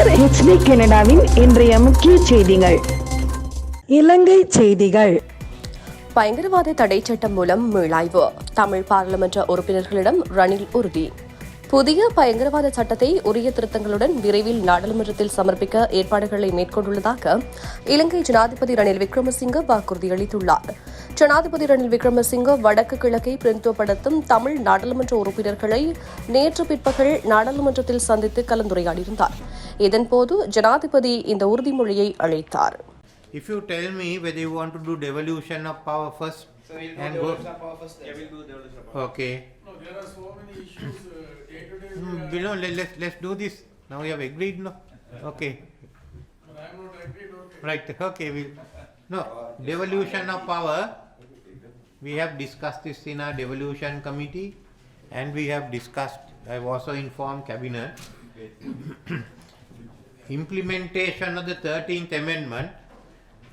உங்கள் HD கனடாவின் இன்றைய முக்கிய செய்திகள். இலங்கை செய்திகள். பயங்கரவாத தடை சட்டம் மூலம் மீளாய்வு. தமிழ் பாராளுமன்ற உறுப்பினர்களிடம் ரணில் உறுதி. புதிய பயங்கரவாத சட்டத்தை உரிய திருத்தங்களுடன் விரைவில் நாடாளுமன்றத்தில் சமர்ப்பிக்க ஏற்பாடுகளை மேற்கொண்டுள்ளதாக இலங்கை ஜனாதிபதி ரணில் விக்ரமசிங்க வாக்குறுதி அளித்துள்ளார். ஜனாதிபதி ரணில் விக்ரமசிங்க வடக்கு கிழக்கை பிரதிநிதித்துவப்படுத்தும் தமிழ் நாடாளுமன்ற உறுப்பினர்களை நேற்று பிற்பகல் நாடாளுமன்றத்தில் சந்தித்து கலந்துரையாடியிருந்தார். இதன்போது ஜனாதிபதி இந்த உறுதிமொழியை அளித்தார். If you tell me whether you want to do devolution of power first, So we'll and do go. devolution of power first. Yeah, we'll do devolution of power. Okay. No, there are so many issues day to day. Let's do this. Now we have agreed, no? Okay. But I am not agreed. Okay. Right. Okay. No devolution of power. We have discussed this in our devolution committee, and we have discussed. I have also informed cabinet. Implementation of the 13th Amendment.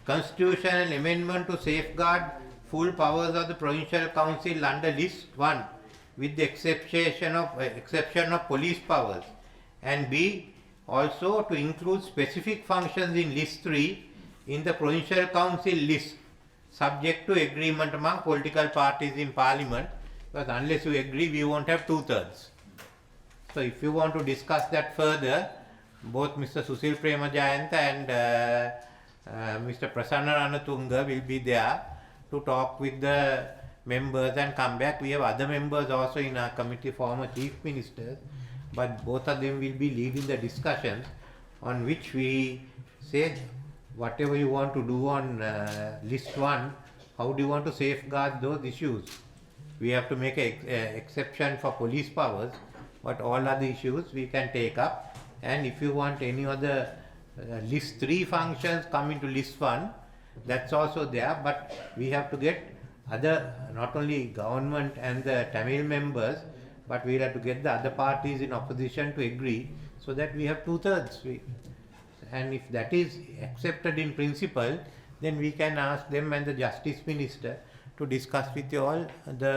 Constitutional amendment to safeguard full powers of the Provincial Council under List 1 with the exception of police powers, and B also to include specific functions in List 3 in the Provincial Council list subject to agreement among political parties in Parliament, because unless you agree we won't have 2/3. So if you want to discuss that further, both Mr. Susil Premajayanta and Mr. Prasanna Ranatunga will be there to talk with the members and come back. We have other members also in our committee, former chief ministers, but both of them will be leading the discussions on which we say whatever you want to do on list 1, how do you want to safeguard those issues. We have to make an exception for police powers, but all other issues we can take up. And if you want any other list 3 functions come into list 1, that's also there, but we have to get other, not only government and the Tamil members, but we have to get the other parties in opposition to agree so that we have 2/3. And if that is accepted in principle, then we can ask them and the Justice Minister to discuss with you all the...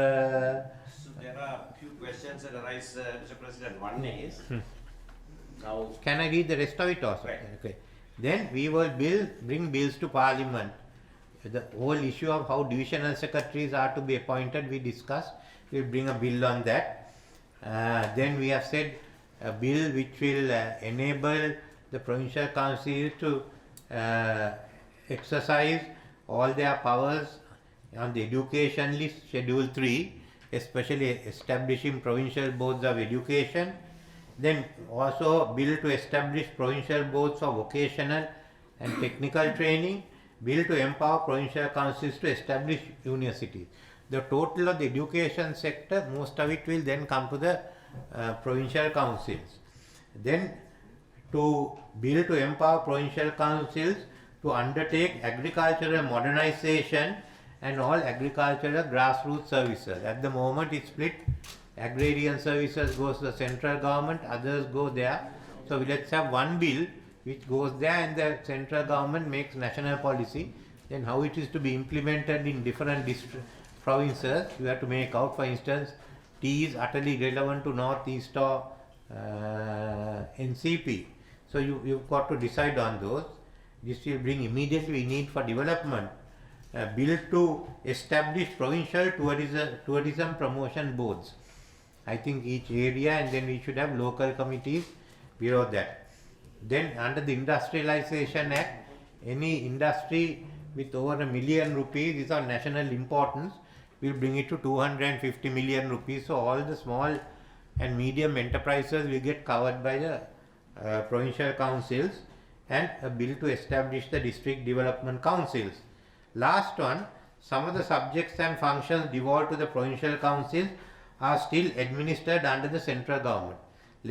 So there are a few questions that arise, Mr. President. One is, now... Can I read the rest of it also? Right. Okay. Then we will bring bills to Parliament. The whole issue of how divisional secretaries are to be appointed, we discussed. We will bring a bill on that. Then we have said a bill which will enable the provincial council to exercise all their powers on the education list, Schedule 3, especially establishing provincial boards of education. Then also bill to establish provincial boards for vocational and technical training, bill to empower provincial councils to establish universities. The total of the education sector, most of it will then come to the provincial councils. Then to bill to empower provincial councils to undertake agricultural modernization and all agricultural grassroots services. At the moment it's split. Agrarian services goes to the central government, others go there. So let's have one bill which goes there and the central government makes national policy. Then how it is to be implemented in different provinces, you have to make out. For instance, tea is utterly relevant to Northeast or NCP. So you've got to decide on those. This will bring immediately need for development. Bill to establish provincial tourism promotion boards. I think each area, and then we should have local committees below that. Then under the Industrialization Act, any industry with over ₹1 million is of national importance, we'll bring it to 250 million rupees. So all the small and medium enterprises will get covered by the provincial councils, and a bill to establish the district development councils. Last one, some of the subjects and functions devolved to the provincial councils are still administered under the central government.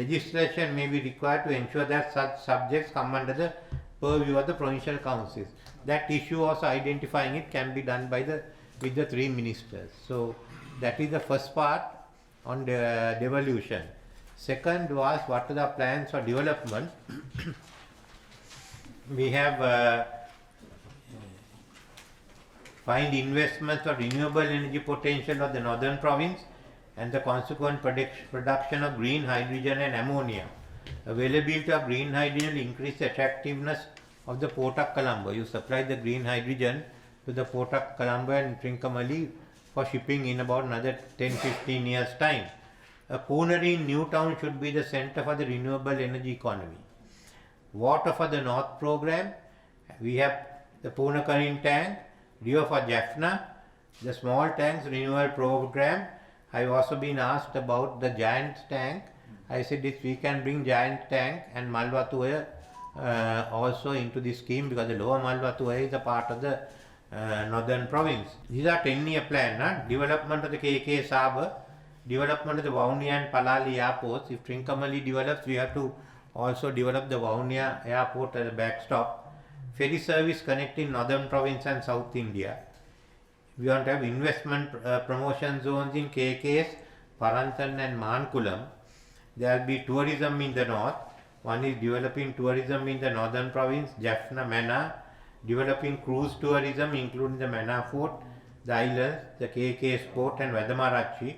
Legislation may be required to ensure that such subjects come under the purview of the provincial councils. That issue, also identifying it, can be done by with the 3 ministers. So that is the first part on the devolution. Second was what are the plans for development. We have find investments for renewable energy potential of the northern province and the consequent production of green hydrogen and ammonia. Availability of green hydrogen will increase the attractiveness of the Port of Colombo. You supply the green hydrogen to the Port of Colombo and Trincomalee for shipping in about another 10-15 years time. A Poonery in Newtown should be the center for the renewable energy economy. Water for the North program, we have the Poonakarin tank, Rio for Jaffna, the small tanks renewal program. I've also been asked about the giant tank. I said this we can bring giant tank and Malwatuya also into this scheme because the lower Malwatuya is a part of the northern province. These are 10-year plan, development of the KK Harbour, development of the Vaunia and Palali airports. If Trincomalee develops, we have to also develop the Vaunia airport as a backstop. Ferry service connecting northern province and South India. We want to have investment promotion zones in KKS, Parantan and Mankulam. There will be tourism in the north. One is developing tourism in the northern province, Jaffna, Mannar, developing cruise tourism including the Mannar Fort, the islands, the KKS port and Vadamarachi,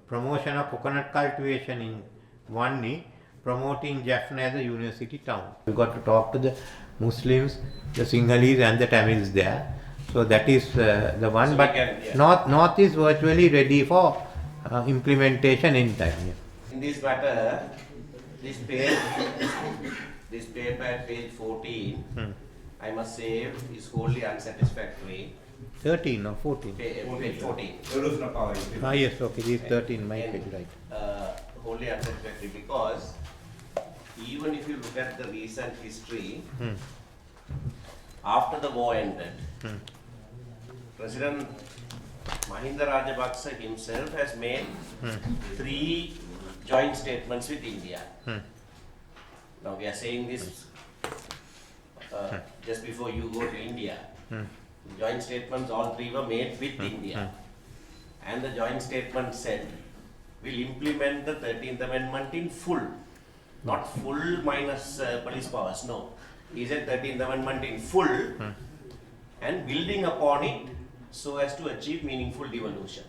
promotion of coconut cultivation in Vanni, promoting Jaffna as a university town. We got to talk to the Muslims, the Sinhalese and the Tamils there. So that is the one, So but we can, yeah. North is virtually ready for implementation in time. Yeah. In this matter, this page, this paper at page 14, I must say is wholly unsatisfactory. 13 or 14? Page 14. Yes, okay, this is 13, my page, right. Wholly unsatisfactory because even if you look at the recent history, after the war ended, President Mahinda Rajapaksa himself has made 3 joint statements with India. Now we are saying this just before you go to India. Joint statements, all 3 were made with India. And the joint statement said, we'll implement the 13th Amendment in full. Not full minus police powers, no. He said 13th Amendment in full and building upon it so as to achieve meaningful devolution.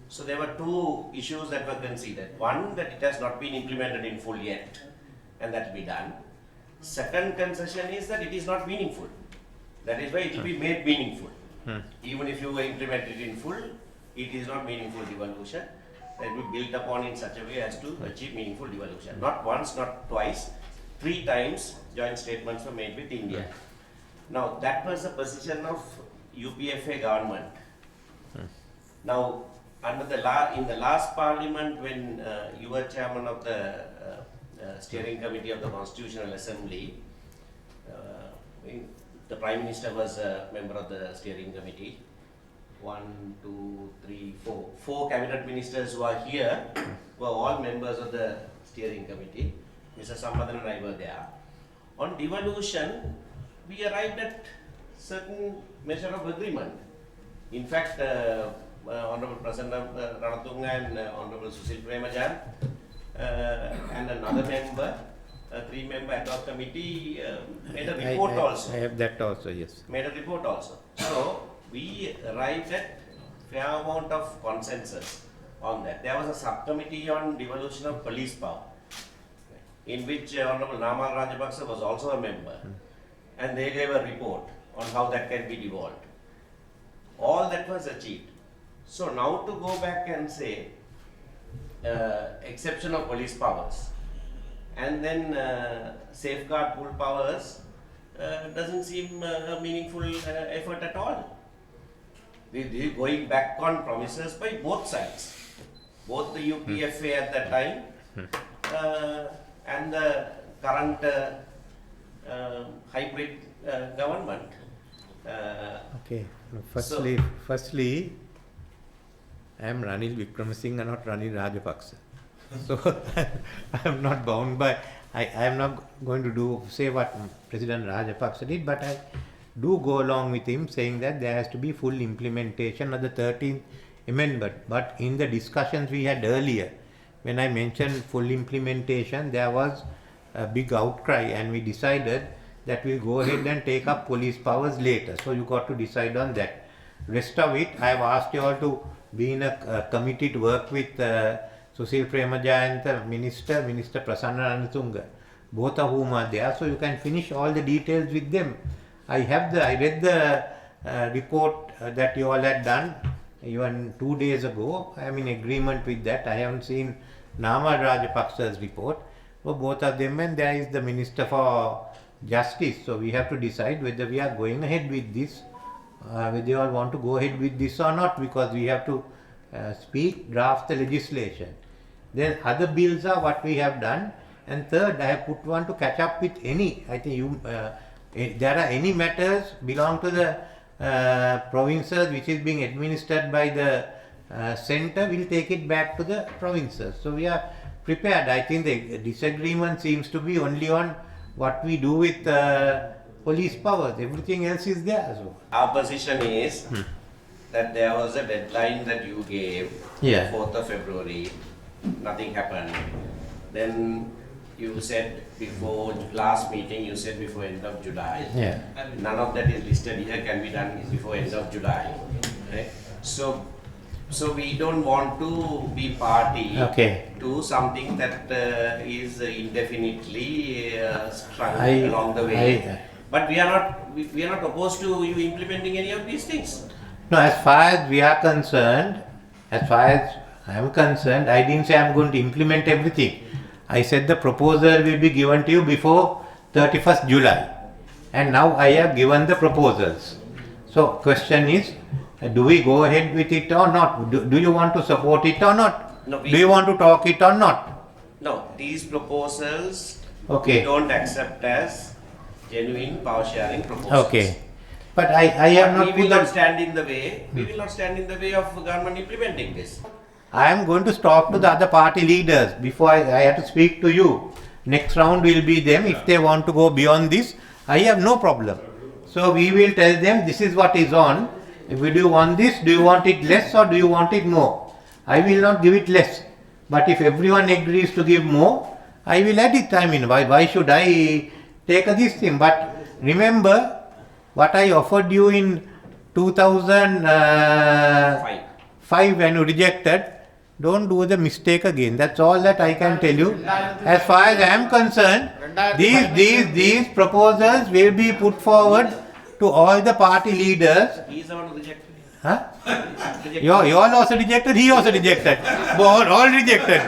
So there were 2 issues that were considered. One, that it has not been implemented in full yet, and that will be done. Second concession is that it is not meaningful. That is why it will be made meaningful. Even if you implement it in full, it is not meaningful devolution. That will be built upon in such a way as to achieve meaningful devolution. Not once, not twice, 3 times joint statements were made with India. Now that was the position of UPFA government. Now under the in the last parliament when you were chairman of the steering committee of the Constitutional Assembly, the Prime Minister was a member of the steering committee. 1, 2, 3, 4. 4 cabinet ministers who are here were all members of the steering committee. Mr. Sampadan and I were there. On devolution, we arrived at certain measure of agreement. In fact, Honorable President Ranatunga and Honorable Susil Premajan and another member, a 3-member ad hoc committee made a report also. I have that also, yes. Made a report also. So we arrived at fair amount of consensus on that. There was a subcommittee on devolution of police power, in which Honorable Namal Rajapaksa was also a member, and they gave a report on how that can be devolved. All that was achieved. So now to go back and say exception of police powers and then safeguard pool powers doesn't seem a meaningful effort at all. They going back on promises by both sides, both the UPFA at that time and the current hybrid government. Okay. Firstly, I am Ranil Wickramasinghe and not Ranil Rajapaksa. So I am not bound by. I am not going to say what President Rajapaksa did, but I do go along with him saying that there has to be full implementation of the 13th Amendment. But in the discussions we had earlier, when I mentioned full implementation, there was a big outcry and we decided that we'll go ahead and take up police powers later. So you got to decide on that. Rest of it, I have asked you all to be in a committee to work with Susil Premajayanth, Minister Prasanna Ranatunga, both of whom are there, so you can finish all the details with them. I read the report that you all had done even 2 days ago. I am in agreement with that. I haven't seen Namal Rajapaksa's report for both of them, and there is the Minister for Justice. So we have to decide whether we are going ahead with this, whether you all want to go ahead with this or not, because we have to draft the legislation. Then other bills are what we have done. And third, I have put one to catch up with any. I think there are any matters belong to the provinces which is being administered by the centre, we'll take it back to the provinces. So we are prepared. I think the disagreement seems to be only on what we do with police powers. Everything else is there. So. Our position is that there was a deadline that you gave, Yeah. 4th of February, nothing happened. Then you said before last meeting, you said before end of July. Yeah. None of that is listed here, can be done before end of July. Right? So we don't want to be party Okay. to something that is indefinitely strung I- along the way. I- But we are not opposed to you implementing any of these things. No, as far as we are concerned, as far as I am concerned, I didn't say I am going to implement everything. I said the proposal will be given to you before 31st July. And now I have given the proposals. So question is, do we go ahead with it or not? Do you want to support it or not? No, Do you want to talk it or not? No, these proposals Okay. we don't accept as genuine power sharing proposals. Okay. But I have But not we put will not the... stand in the way. We will not stand in the way of government implementing this. I am going to talk to the other party leaders before I have to speak to you. Next round will be them. If they want to go beyond this, I have no problem. So we will tell them this is what is on. If do you want this, do you want it less or do you want it more? I will not give it less. But if everyone agrees to give more, I will add it. I mean, why should I take this thing? But remember what I offered you in 2005 when you rejected. Don't do the mistake again. That's all that I can tell you. As far as I am concerned, these proposals will be put forward to all the party leaders. He is the one who rejected. Huh? You all also rejected, he also rejected. All rejected.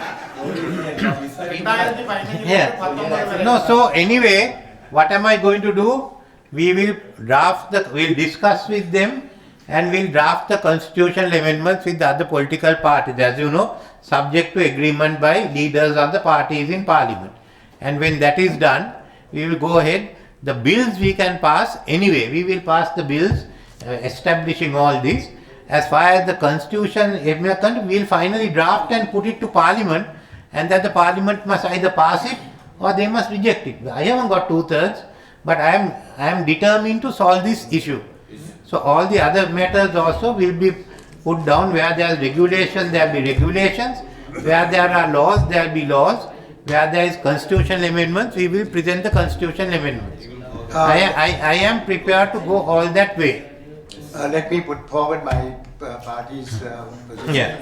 Yeah. No, so anyway, what am I going to do? We will we'll discuss with them and we'll draft the constitutional amendments with the other political parties, as you know, subject to agreement by leaders of the parties in parliament. And when that is done, we will go ahead. The bills we can pass anyway. We will pass the bills establishing all this. As far as the constitution amendment, we will finally draft and put it to parliament, and that the parliament must either pass it or they must reject it. I haven't got 2/3, but I am determined to solve this issue. So all the other matters also will be put down. Where there is regulation, there will be regulations. Where there are laws, there will be laws. Where there is constitutional amendments, we will present the constitutional amendments. I am prepared to go all that way. Let me put forward my party's position. Yeah.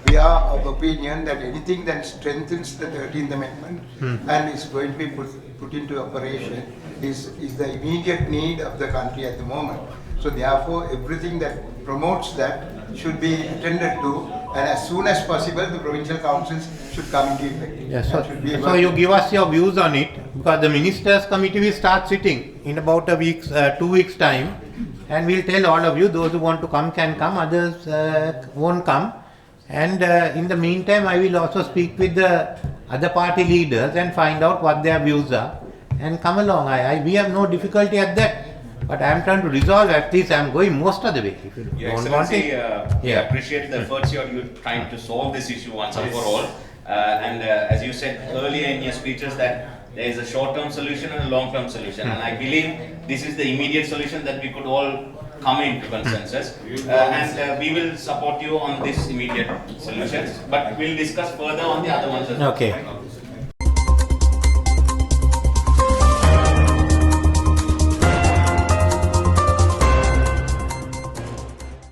We are of opinion that anything that strengthens the 13th Amendment and is going to be put into operation is the immediate need of the country at the moment. So therefore, everything that promotes that should be attended to, and as soon as possible, the provincial councils should come into effect. Yes, That should be so you give us your views on it, because the ministers committee will start sitting in about 2 weeks time, and we'll tell all of you, those who want to come can come, others won't come. And in the meantime, I will also speak with the other party leaders and find out what their views are and come along. We have no difficulty at that. But I am trying to resolve at least. I am going most of the way. If you Your don't want Excellency, it, we appreciate the efforts you're trying to solve this issue once and for all. And as you said earlier in your speeches that there is a short-term solution and a long-term solution. And I believe this is the immediate solution that we could all come into consensus. And we will support you on this immediate solutions. But we'll discuss further on the other ones as well. okay.